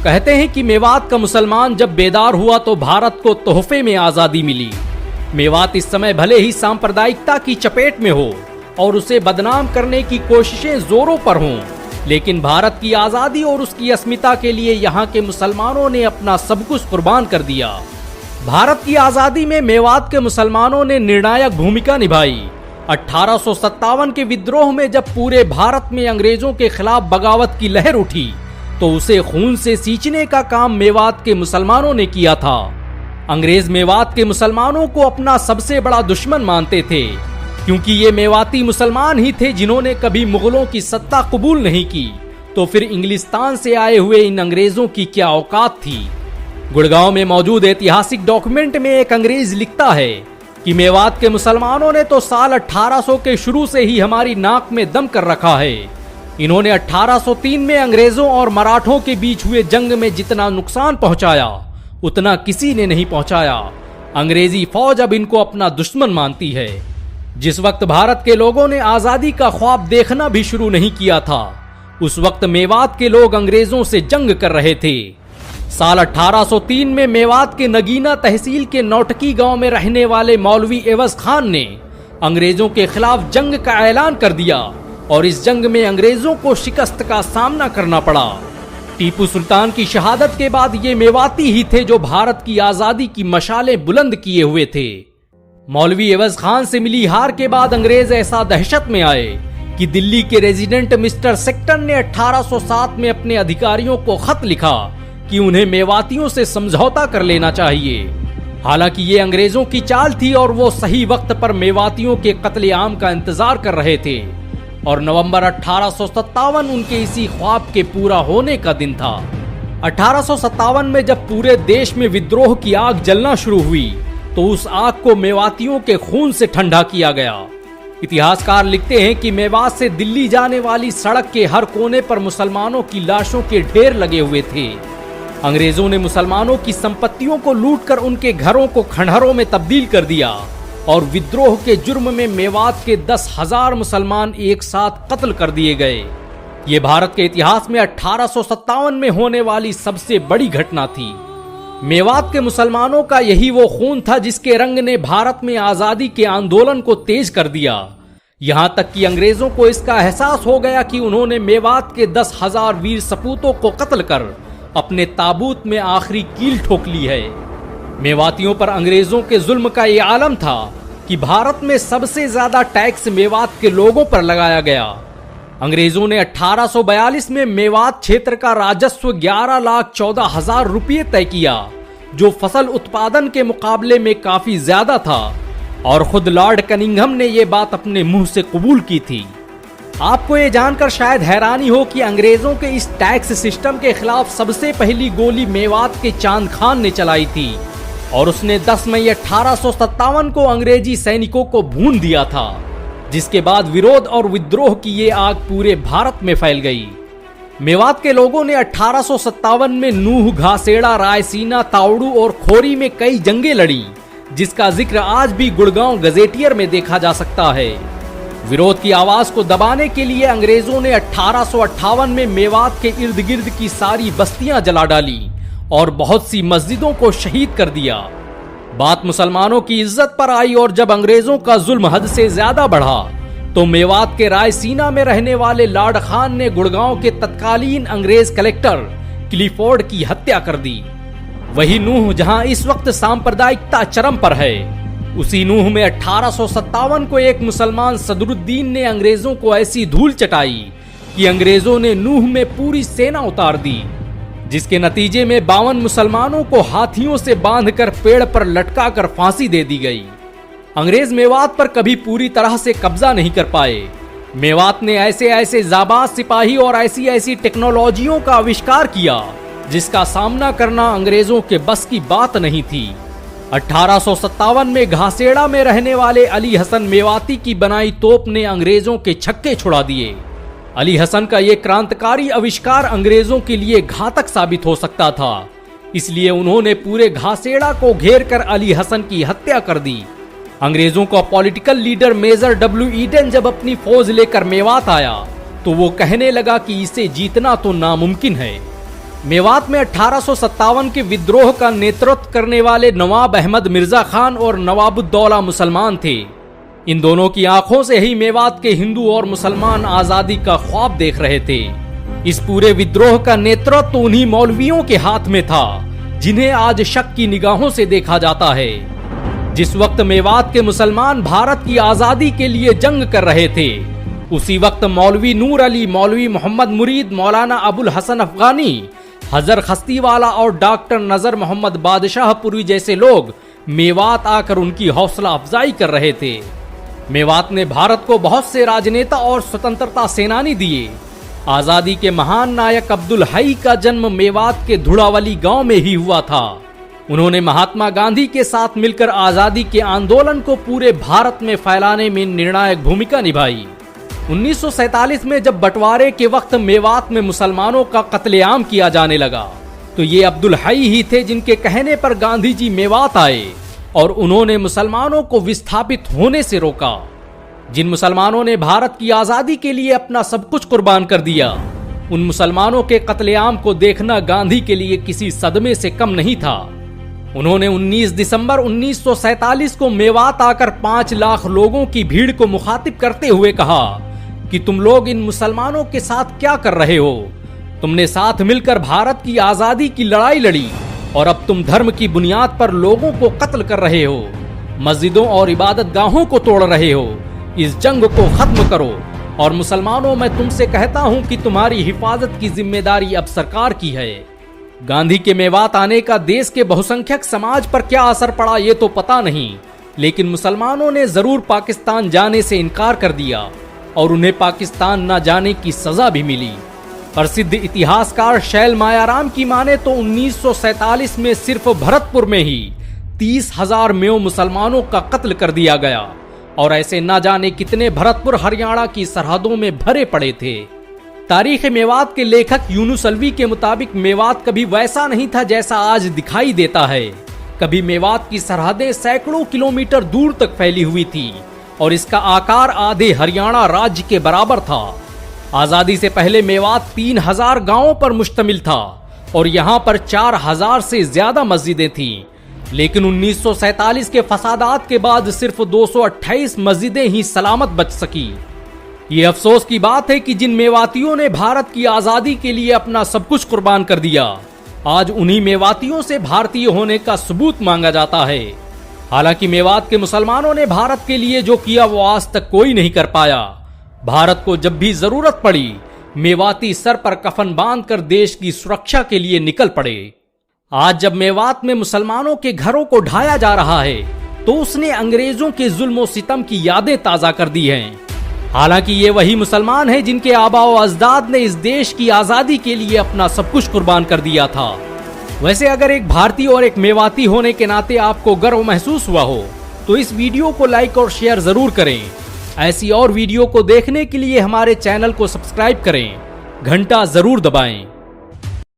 कहते हैं कि मेवात का मुसलमान जब बेदार हुआ तो भारत को तोहफे में आजादी मिली। मेवात इस समय भले ही सांप्रदायिकता की चपेट में हो और उसे बदनाम करने की कोशिशें जोरों पर हों, लेकिन भारत की आजादी और उसकी अस्मिता के लिए यहाँ के मुसलमानों ने अपना सब कुछ कुर्बान कर दिया। भारत की आजादी में मेवात के मुसलमानों ने निर्णायक भूमिका निभाई। 1857 के विद्रोह में जब पूरे भारत में अंग्रेजों के खिलाफ बगावत की लहर उठी तो उसे खून से सींचने का काम मेवात के मुसलमानों ने किया था। अंग्रेज मेवात के मुसलमानों को अपना सबसे बड़ा दुश्मन मानते थे, क्योंकि ये मेवाती मुसलमान ही थे जिन्होंने कभी मुगलों की सत्ता कबूल नहीं की, तो फिर इंग्लिस्तान से आए हुए इन अंग्रेजों की क्या औकात थी। गुड़गांव में मौजूद ऐतिहासिक डॉक्यूमेंट में एक अंग्रेज लिखता है कि मेवात के मुसलमानों ने तो साल 1800 के शुरू से ही हमारी नाक में दम कर रखा है। इन्होंने 1803 में अंग्रेजों और मराठों के बीच हुए जंग में जितना नुकसान पहुंचाया उतना किसी ने नहीं पहुंचाया। अंग्रेजी फौज अब इनको अपना दुश्मन मानती है। जिस वक्त भारत के लोगों ने आजादी का ख्वाब देखना भी शुरू नहीं किया था, उस वक्त मेवात के लोग अंग्रेजों से जंग कर रहे थे। साल 1803 में मेवात के नगीना तहसील के नौटकी गांव में रहने वाले मौलवी एवज खान ने अंग्रेजों के खिलाफ जंग का ऐलान कर दिया और इस जंग में अंग्रेजों को शिकस्त का सामना करना पड़ा। टीपू सुल्तान की शहादत के बाद ये मेवाती ही थे जो भारत की आजादी की मशालें बुलंद किए हुए थे। मौलवी एवज खान से मिली हार के बाद अंग्रेज ऐसा दहशत में आए कि दिल्ली के रेजिडेंट मिस्टर सेक्टन ने 1807 में अपने अधिकारियों को खत लिखा कि उन्हें मेवातियों से समझौता कर लेना चाहिए। हालांकि ये अंग्रेजों की चाल थी और वो सही वक्त पर मेवातियों के कत्लेआम का इंतजार कर रहे थे और नवंबर 1857 उनके इसी ख्वाब के पूरा होने का दिन था। 1857 में जब पूरे देश में विद्रोह की आग जलना शुरू हुई तो उस आग को मेवातियों के खून से ठंडा किया गया। इतिहासकार लिखते हैं कि मेवात से दिल्ली जाने वाली सड़क के हर कोने पर मुसलमानों की लाशों के ढेर लगे हुए थे। अंग्रेजों ने मुसलमानों की संपत्तियों को लूटकर उनके घरों को खंडहरों में तब्दील कर दिया और विद्रोह के जुर्म में मेवात के 10,000 मुसलमान एक साथ कत्ल कर दिए गए। ये भारत के इतिहास में 1857 में होने वाली सबसे बड़ी घटना थी। मेवात के मुसलमानों का यही वो खून था जिसके रंग ने भारत में आजादी के आंदोलन को तेज कर दिया। यहां तक कि अंग्रेजों को इसका एहसास हो गया कि उन्होंने मेवात के 10,000 वीर सपूतों को कत्ल कर अपने ताबूत में आखिरी कील ठोक ली है। मेवातियों पर अंग्रेजों के जुल्म का ये आलम था कि भारत में सबसे ज्यादा टैक्स मेवात के लोगों पर लगाया गया। अंग्रेजों ने 1842 में मेवात क्षेत्र का राजस्व 11,14,000 रुपये तय किया, जो फसल उत्पादन के मुकाबले में काफी ज्यादा था और खुद लॉर्ड कनिंघम ने ये बात अपने मुंह से कबूल की थी। आपको ये जानकर शायद हैरानी हो कि अंग्रेजों के इस टैक्स सिस्टम के खिलाफ सबसे पहली गोली मेवात के चांद खान ने चलाई थी और उसने 10 मई 1857 को अंग्रेजी सैनिकों को भून दिया था, जिसके बाद विरोध और विद्रोह की ये आग पूरे भारत में फैल गई। मेवात के लोगों ने 1857 में नूह, घासेड़ा, रायसीना, तावड़ू और खोरी में कई जंगें लड़ी, जिसका जिक्र आज भी गुड़गांव गजेटियर में देखा जा सकता है। विरोध की आवाज को दबाने के लिए अंग्रेजों ने 1858 में मेवात के इर्द गिर्द की सारी बस्तियां जला डाली और बहुत सी मस्जिदों को शहीद कर दिया। बात मुसलमानों की इज्जत पर आई और जब अंग्रेजों का जुल्म हद से ज्यादा बढ़ा तो मेवात के रायसीना में रहने वाले लॉर्ड खान ने गुड़गांव के तत्कालीन अंग्रेज कलेक्टर क्लिफोर्ड की हत्या कर दी। वही नूह जहां इस वक्त सांप्रदायिकता चरम पर है, उसी नूह में 1857 को एक मुसलमान सदरुद्दीन ने अंग्रेजों को ऐसी धूल चटाई कि अंग्रेजों ने नूह में पूरी सेना उतार दी, जिसके नतीजे में 52 मुसलमानों को हाथियों से बांधकर पेड़ पर लटकाकर फांसी दे दी गई। अंग्रेज मेवात पर कभी पूरी तरह से कब्जा नहीं कर पाए। मेवात ने ऐसे ऐसे जाबाज सिपाही और ऐसी ऐसी टेक्नोलॉजियों का आविष्कार किया जिसका सामना करना अंग्रेजों के बस की बात नहीं थी। 1857 में घासेड़ा में रहने वाले अली हसन मेवाती की बनाई तोप ने अंग्रेजों के छक्के छुड़ा दिए। अली हसन का यह क्रांतिकारी आविष्कार अंग्रेजों के लिए घातक साबित हो सकता था, इसलिए उन्होंने पूरे घासेड़ा को घेर कर अली हसन की हत्या कर दी। अंग्रेजों का political leader major W Eden जब अपनी फौज लेकर मेवात आया तो वो कहने लगा कि इसे जीतना तो नामुमकिन है। मेवात में 1857 के विद्रोह का नेतृत्व करने वाले नवाब अहमद मिर्जा खान और नवाबुद्दौला मुसलमान थे। इन दोनों की आंखों से ही मेवात के हिंदू और मुसलमान आजादी का ख्वाब देख रहे थे। इस पूरे विद्रोह का नेतृत्व उन्हीं मौलवियों के हाथ में था जिन्हें आज शक की निगाहों से देखा जाता है। जिस वक्त मेवात के मुसलमान भारत की आजादी के लिए जंग कर रहे थे, उसी वक्त मौलवी नूर अली, मौलवी मोहम्मद मुरीद, मौलाना अबुल हसन अफगानी, हजर खस्तीवाला और डॉक्टर नजर मोहम्मद बादशाहपुरी जैसे लोग मेवात आकर उनकी हौसला अफजाई कर रहे थे। मेवात ने भारत को बहुत से राजनेता और स्वतंत्रता सेनानी दिए। आजादी के महान नायक अब्दुल हई का जन्म मेवात के धुड़ावली गांव में ही हुआ था। उन्होंने महात्मा गांधी के साथ मिलकर आजादी के आंदोलन को पूरे भारत में फैलाने में निर्णायक भूमिका निभाई। 1947 में जब बंटवारे के वक्त मेवात में मुसलमानों का कत्लेआम किया जाने लगा, तो ये अब्दुल हई ही थे जिनके कहने पर गांधी जी मेवात आए और उन्होंने मुसलमानों को विस्थापित होने से रोका। जिन मुसलमानों ने भारत की आजादी के लिए अपना सब कुछ कुर्बान कर दिया, उन मुसलमानों के कत्लेआम को देखना गांधी के लिए किसी सदमे से कम नहीं था। उन्होंने 19 दिसंबर 1947 को मेवात आकर 5 लाख लोगों की भीड़ को मुखातिब करते हुए कहा कि तुम लोग इन मुसलमानों के साथ क्या कर रहे हो? तुमने साथ मिलकर भारत की आजादी की लड़ाई लड़ी और अब तुम धर्म की बुनियाद पर लोगों को कत्ल कर रहे हो, मस्जिदों और इबादत गाहों को तोड़ रहे हो। इस जंग को खत्म करो और मुसलमानों, मैं तुमसे कहता हूं कि तुम्हारी हिफाजत की जिम्मेदारी अब सरकार की है। गांधी के मेवात आने का देश के बहुसंख्यक समाज पर क्या असर पड़ा ये तो पता नहीं, लेकिन मुसलमानों ने जरूर पाकिस्तान जाने से इनकार कर दिया और उन्हें पाकिस्तान न जाने की सजा भी मिली। प्रसिद्ध इतिहासकार शैल मायाराम की माने तो 1947 में सिर्फ भरतपुर में ही 30,000 मेव मुसलमानों का कत्ल कर दिया गया और ऐसे न जाने कितने भरतपुर हरियाणा की सरहदों में भरे पड़े थे। तारीख मेवात के लेखक यूनुस अलवी के मुताबिक मेवात कभी वैसा नहीं था जैसा आज दिखाई देता है। कभी मेवात की सरहदें सैकड़ों किलोमीटर दूर तक फैली हुई थी और इसका आकार आधे हरियाणा राज्य के बराबर था। आजादी से पहले मेवात 3000 गांवों पर मुश्तमिल था और यहाँ पर 4000 से ज्यादा मस्जिदें थीं। लेकिन 1947 के फसादात के बाद सिर्फ 228 मस्जिदें ही सलामत बच सकी। ये अफसोस की बात है कि जिन मेवातियों ने भारत की आजादी के लिए अपना सब कुछ कुर्बान कर दिया, आज उन्हीं मेवातियों से भारतीय होने का सबूत मांगा जाता है। हालांकि मेवात के मुसलमानों ने भारत के लिए जो किया वो आज तक कोई नहीं कर पाया। भारत को जब भी जरूरत पड़ी, मेवाती सर पर कफन बांधकर देश की सुरक्षा के लिए निकल पड़े। आज जब मेवात में मुसलमानों के घरों को ढाया जा रहा है, तो उसने अंग्रेजों के जुल्म सितम की यादें ताजा कर दी हैं। हालांकि ये वही मुसलमान हैं जिनके आबा व अजदाद ने इस देश की आजादी के लिए अपना सब कुछ कुर्बान कर दिया था। वैसे अगर एक भारतीय और एक मेवाती होने के नाते आपको गर्व महसूस हुआ हो, तो इस वीडियो को लाइक और शेयर जरूर करें। ऐसी और वीडियो को देखने के लिए हमारे चैनल को सब्सक्राइब करें, घंटा जरूर दबाएं।